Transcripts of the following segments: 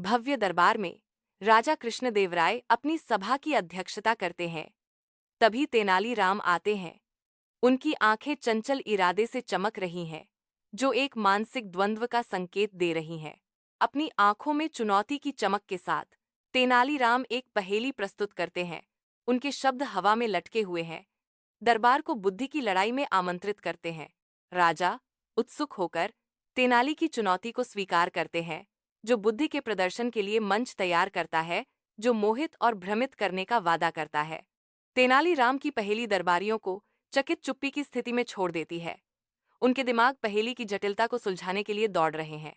भव्य दरबार में राजा कृष्णदेवराय अपनी सभा की अध्यक्षता करते हैं। तभी तेनालीराम आते हैं। उनकी आंखें चंचल इरादे से चमक रही हैं, जो एक मानसिक द्वंद्व का संकेत दे रही हैं। अपनी आंखों में चुनौती की चमक के साथ तेनालीराम एक पहेली प्रस्तुत करते हैं। उनके शब्द हवा में लटके हुए हैं। दरबार को बुद्धि की लड़ाई में आमंत्रित करते हैं। राजा उत्सुक होकर तेनाली की चुनौती को स्वीकार करते हैं, जो बुद्धि के प्रदर्शन के लिए मंच तैयार करता है, जो मोहित और भ्रमित करने का वादा करता है। तेनालीराम की पहेली दरबारियों को चकित चुप्पी की स्थिति में छोड़ देती है। उनके दिमाग पहेली की जटिलता को सुलझाने के लिए दौड़ रहे हैं।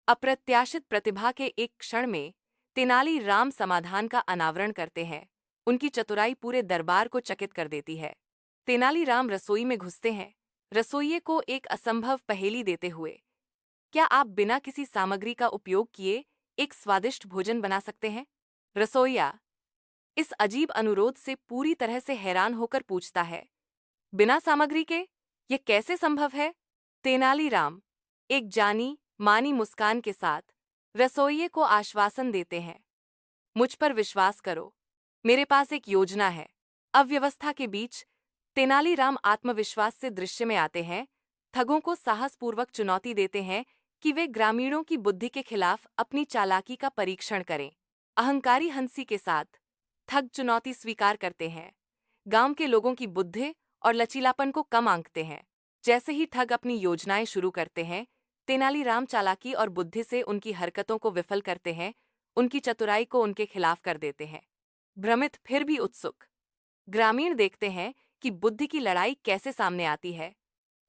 अप्रत्याशित प्रतिभा के एक क्षण में तेनालीराम समाधान का अनावरण करते हैं। उनकी चतुराई पूरे दरबार को चकित कर देती है। तेनालीराम रसोई में घुसते हैं, रसोइये को एक असंभव पहेली देते हुए। क्या आप बिना किसी सामग्री का उपयोग किए एक स्वादिष्ट भोजन बना सकते हैं? रसोइया इस अजीब अनुरोध से पूरी तरह से हैरान होकर पूछता है, बिना सामग्री के ये कैसे संभव है? तेनालीराम एक जानी मानी मुस्कान के साथ रसोइये को आश्वासन देते हैं, मुझ पर विश्वास करो, मेरे पास एक योजना है। अव्यवस्था के बीच तेनालीराम आत्मविश्वास से दृश्य में आते हैं, ठगों को साहसपूर्वक चुनौती देते हैं कि वे ग्रामीणों की बुद्धि के खिलाफ अपनी चालाकी का परीक्षण करें। अहंकारी हंसी के साथ ठग चुनौती स्वीकार करते हैं। गांव के लोगों की बुद्धि और लचीलापन को कम आंकते हैं। जैसे ही ठग अपनी योजनाएं शुरू करते हैं, तेनालीराम चालाकी और बुद्धि से उनकी हरकतों को विफल करते हैं, उनकी चतुराई को उनके खिलाफ कर देते हैं। भ्रमित फिर भी उत्सुक ग्रामीण देखते हैं कि बुद्धि की लड़ाई कैसे सामने आती है।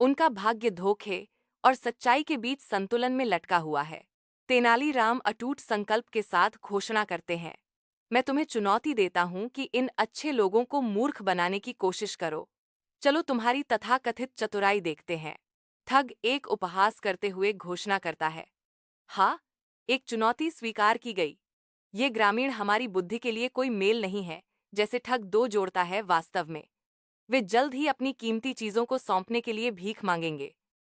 उनका भाग्य धोखे और सच्चाई के बीच संतुलन में लटका हुआ है। तेनालीराम अटूट संकल्प के साथ घोषणा करते हैं, मैं तुम्हें चुनौती देता हूं कि इन अच्छे लोगों को मूर्ख बनाने की कोशिश करो। चलो तुम्हारी तथाकथित चतुराई देखते हैं। ठग एक उपहास करते हुए घोषणा करता है, हाँ, एक चुनौती स्वीकार की गई। ये ग्रामीण हमारी बुद्धि के लिए कोई मेल नहीं है, जैसे ठग दो जोड़ता है। वास्तव में वे जल्द ही अपनी कीमती चीजों को सौंपने के लिए भीख मांगेंगे।